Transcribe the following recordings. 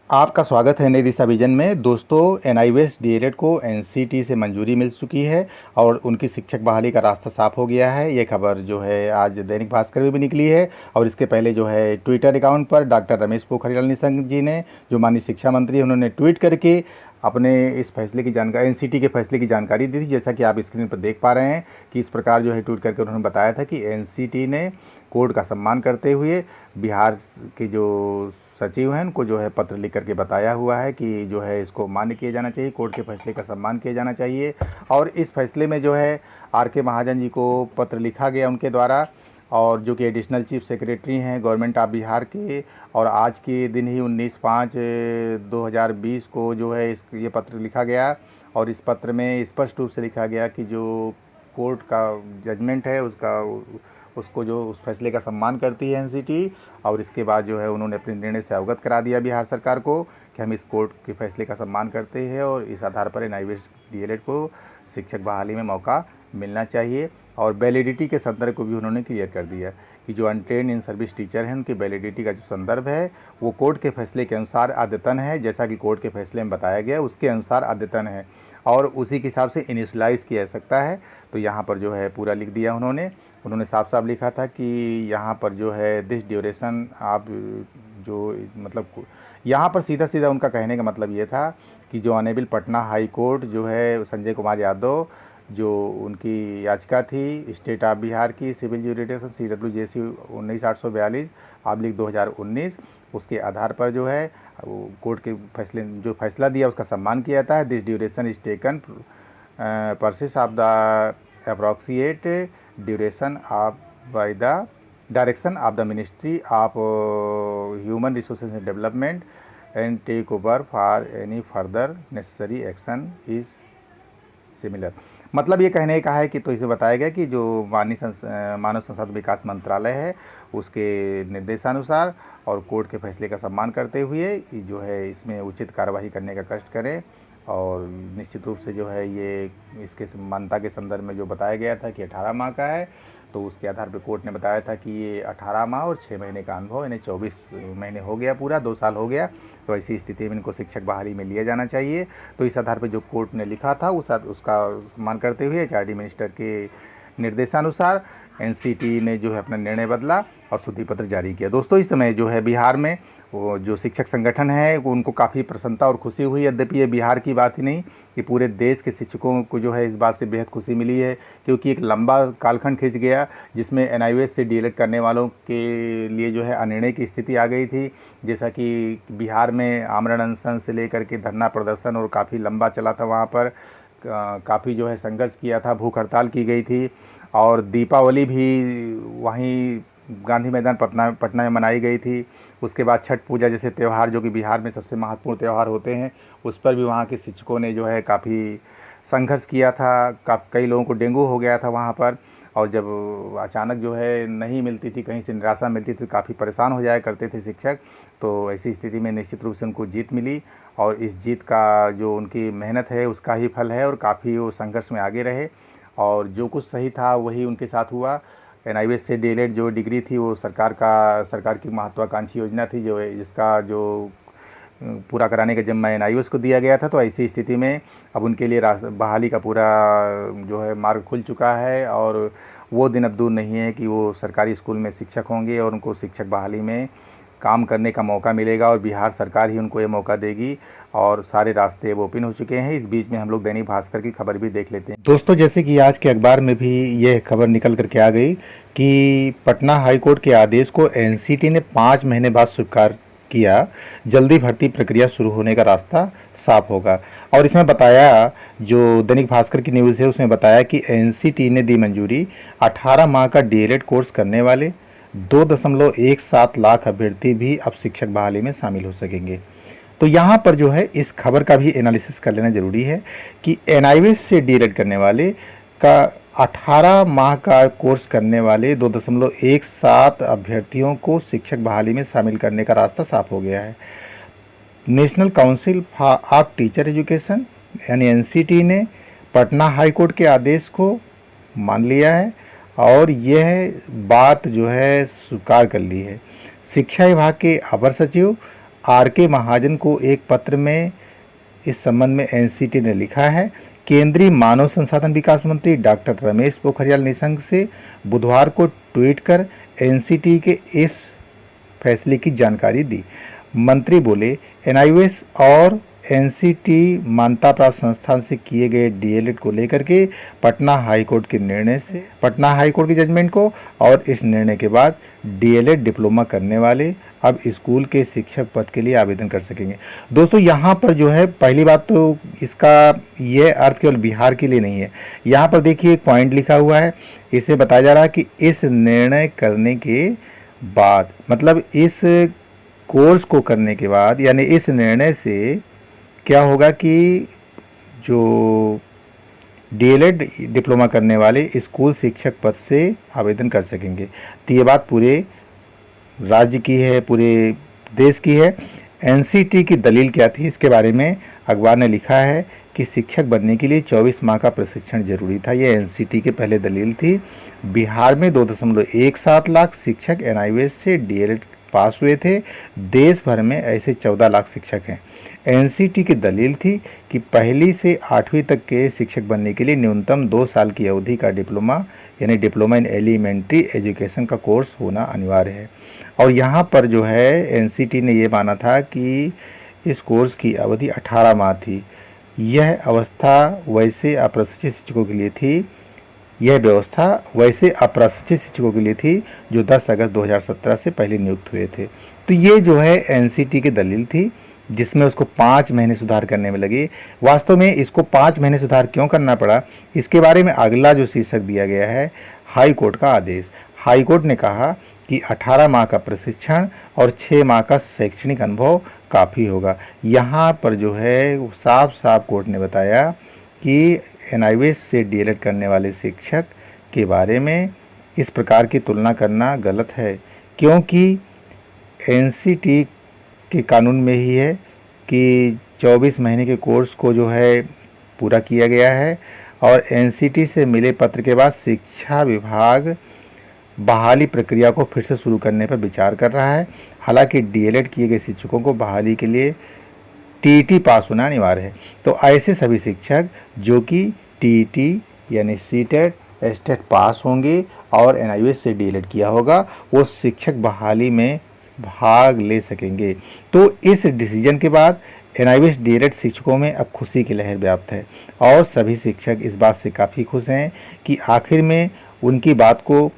आपका स्वागत है नई दिशा विजन में। दोस्तों, एनआईवीएस डीएलएड को एनसीटी से मंजूरी मिल चुकी है और उनकी शिक्षक बहाली का रास्ता साफ हो गया है। ये खबर जो है आज दैनिक भास्कर में भी निकली है और इसके पहले जो है ट्विटर अकाउंट पर डॉक्टर रमेश पोखरियाल निशंक जी ने, जो माननीय शिक्षा मंत्री, उन्होंने ट्वीट करके अपने इस फैसले की जानकारी, एनसीटी के फैसले की जानकारी दी थी। जैसा कि आप स्क्रीन पर देख पा रहे हैं कि इस प्रकार जो है ट्वीट करके उन्होंने बताया था कि एनसीटी ने कोर्ट का सम्मान करते हुए बिहार के जो सचिव हैं उनको जो है पत्र लिख करके बताया हुआ है कि जो है इसको मान्य किया जाना चाहिए, कोर्ट के फैसले का सम्मान किया जाना चाहिए। और इस फैसले में जो है आर के महाजन जी को पत्र लिखा गया उनके द्वारा, और जो कि एडिशनल चीफ सेक्रेटरी हैं गवर्नमेंट ऑफ बिहार के। और आज के दिन ही 19/5/2020 को जो है ये पत्र लिखा गया और इस पत्र में स्पष्ट रूप से लिखा गया कि जो कोर्ट का जजमेंट है उसको जो उस फैसले का सम्मान करती है एनसीटी। और इसके बाद जो है उन्होंने अपने निर्णय से अवगत करा दिया बिहार सरकार को कि हम इस कोर्ट के फैसले का सम्मान करते हैं और इस आधार पर एनआईवीएस डीएलएड को शिक्षक बहाली में मौका मिलना चाहिए। और वैलिडिटी के संदर्भ को भी उन्होंने क्लियर कर दिया कि जो अनट्रेन इन सर्विस टीचर हैं उनकी वैलिडिटी का जो संदर्भ है वो कोर्ट के फैसले के अनुसार अद्यतन है, जैसा कि कोर्ट के फैसले में बताया गया उसके अनुसार अद्यतन है और उसी के हिसाब से इनिशलाइज किया जा सकता है। तो यहाँ पर जो है पूरा लिख दिया उन्होंने साफ साफ लिखा था कि यहाँ पर जो है दिस ड्यूरेशन आप जो मतलब यहाँ पर सीधा सीधा उनका कहने का मतलब ये था कि जो ऑनेबल पटना हाई कोर्ट जो है संजय कुमार यादव, जो उनकी याचिका थी स्टेट ऑफ बिहार की सिविल ज्यूरिडिक्शन CWJC 19/842/2019, उसके आधार पर जो है कोर्ट के फैसले जो फैसला दिया उसका सम्मान किया जाता है। This duration is taken purses of the approximate duration of by the direction of the ministry of human resources and development and take over for any further necessary action is similar. मतलब ये कहने का है कि तो इसे बताया गया कि जो मानव संसाधन विकास मंत्रालय है उसके निर्देशानुसार और कोर्ट के फैसले का सम्मान करते हुए जो है इसमें उचित कार्रवाई करने का कष्ट करें। और निश्चित रूप से जो है ये इसके मान्यता के संदर्भ में जो बताया गया था कि 18 माह का है, तो उसके आधार पर कोर्ट ने बताया था कि ये 18 माह और 6 महीने का अनुभव, यानी 24 महीने हो गया, पूरा 2 साल हो गया। तो ऐसी स्थिति में इनको शिक्षक बहाली में लिया जाना चाहिए। तो इस आधार पर जो कोर्ट ने लिखा था उसका सम्मान करते हुए HRD मिनिस्टर के निर्देशानुसार एनसीटी ने जो है अपना निर्णय बदला और शुद्धि पत्र जारी किया। दोस्तों, इस समय जो है बिहार में वो जो शिक्षक संगठन है उनको काफ़ी प्रसन्नता और खुशी हुई। यद्यपि ये बिहार की बात ही नहीं कि पूरे देश के शिक्षकों को जो है इस बात से बेहद खुशी मिली है, क्योंकि एक लंबा कालखंड खिंच गया जिसमें एनआईवीएस से डीएलएड करने वालों के लिए जो है अनिर्णय की स्थिति आ गई थी। जैसा कि बिहार में आमरण अनशन से लेकर के धरना प्रदर्शन और काफ़ी लंबा चला था, वहाँ पर काफ़ी जो है संघर्ष किया था, भूख हड़ताल की गई थी और दीपावली भी वहीं गांधी मैदान पटना में मनाई गई थी। उसके बाद छठ पूजा जैसे त्यौहार जो कि बिहार में सबसे महत्वपूर्ण त्यौहार होते हैं, उस पर भी वहाँ के शिक्षकों ने जो है काफ़ी संघर्ष किया था। कई लोगों को डेंगू हो गया था वहाँ पर, और जब अचानक जो है नहीं मिलती थी, कहीं से निराशा मिलती थी, काफ़ी परेशान हो जाया करते थे शिक्षक। तो ऐसी स्थिति में निश्चित रूप से उनको जीत मिली और इस जीत का जो उनकी मेहनत है उसका ही फल है और काफ़ी वो संघर्ष में आगे रहे और जो कुछ सही था वही उनके साथ हुआ। एनआईवीएस से डीएलएड जो डिग्री थी वो सरकार की महत्वाकांक्षी योजना थी जिसका जो पूरा कराने का जिम्मा एनआईवीएस को दिया गया था। तो ऐसी स्थिति में अब उनके लिए बहाली का पूरा जो है मार्ग खुल चुका है और वो दिन अब दूर नहीं है कि वो सरकारी स्कूल में शिक्षक होंगे और उनको शिक्षक बहाली में काम करने का मौका मिलेगा और बिहार सरकार ही उनको ये मौका देगी और सारे रास्ते अब ओपन हो चुके हैं। इस बीच में हम लोग दैनिक भास्कर की खबर भी देख लेते हैं। दोस्तों, जैसे कि आज के अखबार में भी यह खबर निकल करके आ गई कि पटना हाई कोर्ट के आदेश को एनसीटी ने 5 महीने बाद स्वीकार किया, जल्दी भर्ती प्रक्रिया शुरू होने का रास्ता साफ होगा। और इसमें बताया, जो दैनिक भास्कर की न्यूज़ है उसमें बताया कि एनसीटी ने दी मंजूरी, 18 माह का डीएलएड कोर्स करने वाले 2.17 लाख अभ्यर्थी भी अब शिक्षक बहाली में शामिल हो सकेंगे। तो यहाँ पर जो है इस खबर का भी एनालिसिस कर लेना ज़रूरी है कि एनआईवीएस से डीएलएड करने वाले का 18 माह का कोर्स करने वाले 2.17 अभ्यर्थियों को शिक्षक बहाली में शामिल करने का रास्ता साफ हो गया है। National council of teacher education यानी एनसीटी ने पटना हाई कोर्ट के आदेश को मान लिया है और यह बात जो है स्वीकार कर ली है। शिक्षा विभाग के अपर सचिव आर.के. महाजन को एक पत्र में इस संबंध में एनसीटी ने लिखा है। केंद्रीय मानव संसाधन विकास मंत्री डॉक्टर रमेश पोखरियाल निशंक से बुधवार को ट्वीट कर एनसीटी के इस फैसले की जानकारी दी। मंत्री बोले, एनआईओएस और एनसीटी मान्यता प्राप्त संस्थान से किए गए डीएलएड को लेकर के पटना हाईकोर्ट के निर्णय से, पटना हाईकोर्ट की जजमेंट को और इस निर्णय के बाद डीएलएड डिप्लोमा करने वाले अब स्कूल के शिक्षक पद के लिए आवेदन कर सकेंगे। दोस्तों, यहाँ पर जो है पहली बात तो इसका ये अर्थ केवल बिहार के लिए नहीं है। यहाँ पर देखिए एक पॉइंट लिखा हुआ है, इसे बताया जा रहा है कि इस निर्णय करने के बाद, मतलब इस कोर्स को करने के बाद, यानी इस निर्णय से क्या होगा कि जो डीएलएड डिप्लोमा करने वाले स्कूल शिक्षक पद से आवेदन कर सकेंगे। तो ये बात पूरे राज्य की है, पूरे देश की है। एनसीटी की दलील क्या थी, इसके बारे में अखबार ने लिखा है कि शिक्षक बनने के लिए 24 माह का प्रशिक्षण जरूरी था। ये एनसीटी के पहले दलील थी। बिहार में 2.17 लाख शिक्षक एनआईओएस से डीएलएड पास हुए थे। देश भर में ऐसे 14 लाख शिक्षक हैं। एनसीटी की दलील थी कि पहली से 8वीं तक के शिक्षक बनने के लिए न्यूनतम 2 साल की अवधि का डिप्लोमा, यानी डिप्लोमा इन एलिमेंट्री एजुकेशन का कोर्स होना अनिवार्य है। और यहाँ पर जो है एनसीटी ने ये माना था कि इस कोर्स की अवधि 18 माह थी। यह अवस्था वैसे अप्रशिक्षित शिक्षकों के लिए थी। यह व्यवस्था वैसे अप्रशिक्षित शिक्षकों के लिए थी जो 10 अगस्त 2017 से पहले नियुक्त हुए थे। तो ये जो है एनसीटी की दलील थी, जिसमें उसको 5 महीने सुधार करने में लगे। वास्तव में इसको 5 महीने सुधार क्यों करना पड़ा, इसके बारे में अगला जो शीर्षक दिया गया है, हाई कोर्ट का आदेश। हाई कोर्ट ने कहा कि 18 माह का प्रशिक्षण और 6 माह का शैक्षणिक अनुभव काफ़ी होगा। यहाँ पर जो है साफ साफ कोर्ट ने बताया कि एनआईओएस से डीएलएड करने वाले शिक्षक के बारे में इस प्रकार की तुलना करना गलत है, क्योंकि एनसीटी के कानून में ही है कि 24 महीने के कोर्स को जो है पूरा किया गया है। और एनसीटी से मिले पत्र के बाद शिक्षा विभाग बहाली प्रक्रिया को फिर से शुरू करने पर विचार कर रहा है। हालांकि डीएलएड किए गए शिक्षकों को बहाली के लिए टीईटी पास होना अनिवार्य है। तो ऐसे सभी शिक्षक जो कि टीईटी यानी सीटेट एस्टेट पास होंगे और एनआईओएस से डीएलएड किया होगा, वो शिक्षक बहाली में भाग ले सकेंगे। तो इस डिसीजन के बाद एनआईओएस डीएलएड शिक्षकों में अब खुशी की लहर व्याप्त है और सभी शिक्षक इस बात से काफ़ी खुश हैं कि आखिर में उनकी बात को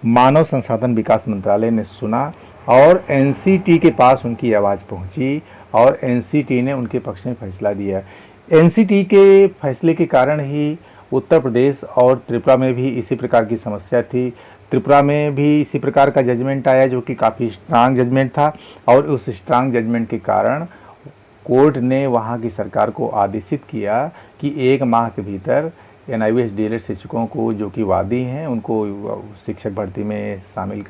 मानव संसाधन विकास मंत्रालय ने सुना और एनसीटी के पास उनकी आवाज़ पहुंची और एनसीटी ने उनके पक्ष में फैसला दिया। एनसीटी के फैसले के कारण ही उत्तर प्रदेश और त्रिपुरा में भी इसी प्रकार की समस्या थी। त्रिपुरा में भी इसी प्रकार का जजमेंट आया जो कि काफ़ी स्ट्रांग जजमेंट था और उस स्ट्रांग जजमेंट के कारण कोर्ट ने वहाँ की सरकार को आदेशित किया कि 1 माह के भीतर एनआईओएस डीएलएड शिक्षकों को जो कि वादी हैं उनको शिक्षक भर्ती में शामिल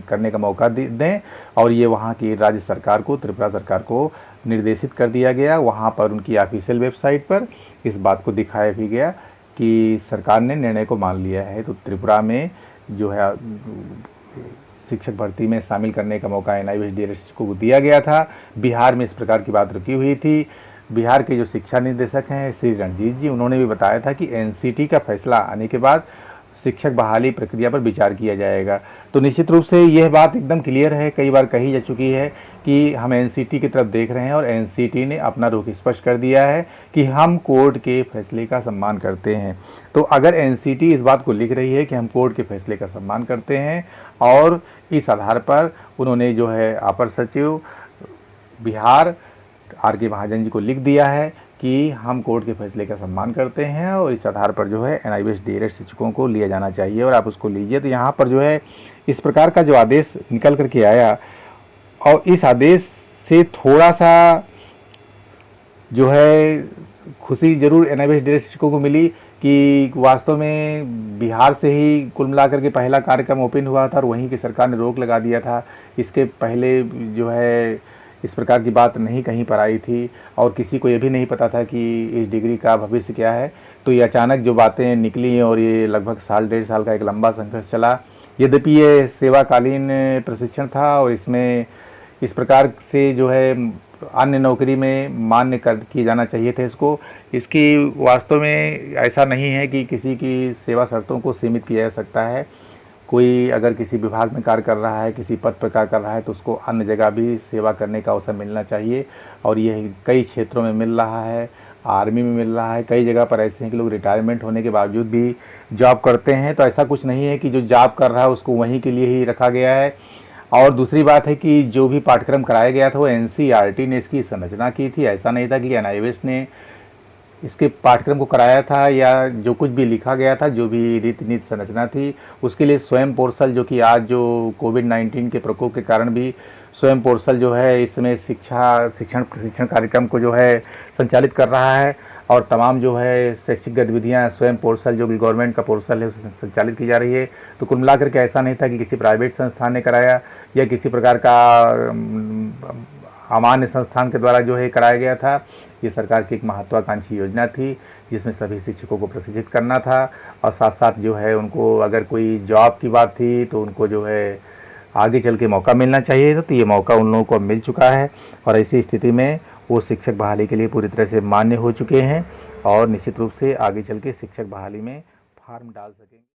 करने का मौका दें। और ये वहाँ की राज्य सरकार को, त्रिपुरा सरकार को निर्देशित कर दिया गया। वहाँ पर उनकी ऑफिशियल वेबसाइट पर इस बात को दिखाया भी गया कि सरकार ने निर्णय को मान लिया है। तो त्रिपुरा में जो है शिक्षक भर्ती में शामिल करने का मौका एनआईओएस डीएलएड शिक्षकों को दिया गया था। बिहार में इस प्रकार की बात रुकी हुई थी। बिहार के जो शिक्षा निदेशक हैं श्री रणजीत जी, उन्होंने भी बताया था कि एनसीटी का फैसला आने के बाद शिक्षक बहाली प्रक्रिया पर विचार किया जाएगा। तो निश्चित रूप से यह बात एकदम क्लियर है, कई बार कही जा चुकी है कि हम एनसीटी की तरफ देख रहे हैं और एनसीटी ने अपना रुख स्पष्ट कर दिया है कि हम कोर्ट के फैसले का सम्मान करते हैं। तो अगर एनसीटी इस बात को लिख रही है कि हम कोर्ट के फैसले का सम्मान करते हैं और इस आधार पर उन्होंने जो है अपर सचिव बिहार आर.के. महाजन जी को लिख दिया है कि हम कोर्ट के फैसले का सम्मान करते हैं और इस आधार पर जो है एनआईओएस डीएलएड शिक्षकों को लिया जाना चाहिए और आप उसको लीजिए। तो यहाँ पर जो है इस प्रकार का जो आदेश निकल करके आया और इस आदेश से थोड़ा सा जो है खुशी ज़रूर एनआईओएस डीएलएड शिक्षकों को मिली कि वास्तव में बिहार से ही कुल मिलाकर के पहला कार्यक्रम ओपन हुआ था और वहीं की सरकार ने रोक लगा दिया था। इसके पहले जो है इस प्रकार की बात नहीं कहीं पर आई थी और किसी को ये भी नहीं पता था कि इस डिग्री का भविष्य क्या है। तो ये अचानक जो बातें निकली और ये लगभग 1.5 साल का एक लंबा संघर्ष चला। यद्यपि ये सेवाकालीन प्रशिक्षण था और इसमें इस प्रकार से जो है अन्य नौकरी में मान्य कर किए जाना चाहिए थे इसको। इसकी वास्तव में ऐसा नहीं है कि किसी की सेवा शर्तों को सीमित किया जा सकता है। कोई अगर किसी विभाग में कार्य कर रहा है, किसी पद पर कार्य कर रहा है, तो उसको अन्य जगह भी सेवा करने का अवसर मिलना चाहिए, और यह कई क्षेत्रों में मिल रहा है। आर्मी में मिल रहा है, कई जगह पर ऐसे हैं कि लोग रिटायरमेंट होने के बावजूद भी जॉब करते हैं। तो ऐसा कुछ नहीं है कि जो जॉब कर रहा है उसको वहीं के लिए ही रखा गया है। और दूसरी बात है कि जो भी पाठ्यक्रम कराया गया था वो एनसीईआरटी ने इसकी संरचना की थी। ऐसा नहीं था कि एनआईओएस ने इसके पाठ्यक्रम को कराया था, या जो कुछ भी लिखा गया था, जो भी रीति नीति संरचना थी, उसके लिए स्वयं पोर्टल, जो कि आज जो कोविड-19 के प्रकोप के कारण भी स्वयं पोर्टल जो है इसमें शिक्षण प्रशिक्षण कार्यक्रम को जो है संचालित कर रहा है, और तमाम जो है शैक्षिक गतिविधियां स्वयं पोर्टल, जो भी गवर्नमेंट का पोर्टल है, उससे संचालित की जा रही है। तो कुल मिलाकर के ऐसा नहीं था कि किसी प्राइवेट संस्थान ने कराया या किसी प्रकार का अमान्य संस्थान के द्वारा जो है कराया गया था। ये सरकार की एक महत्वाकांक्षी योजना थी, जिसमें सभी शिक्षकों को प्रशिक्षित करना था, और साथ साथ जो है उनको अगर कोई जॉब की बात थी तो उनको जो है आगे चल के मौका मिलना चाहिए था। तो ये मौका उन लोगों को अब मिल चुका है, और ऐसी स्थिति में वो शिक्षक बहाली के लिए पूरी तरह से मान्य हो चुके हैं, और निश्चित रूप से आगे चल के शिक्षक बहाली में फार्म डाल सकेंगे।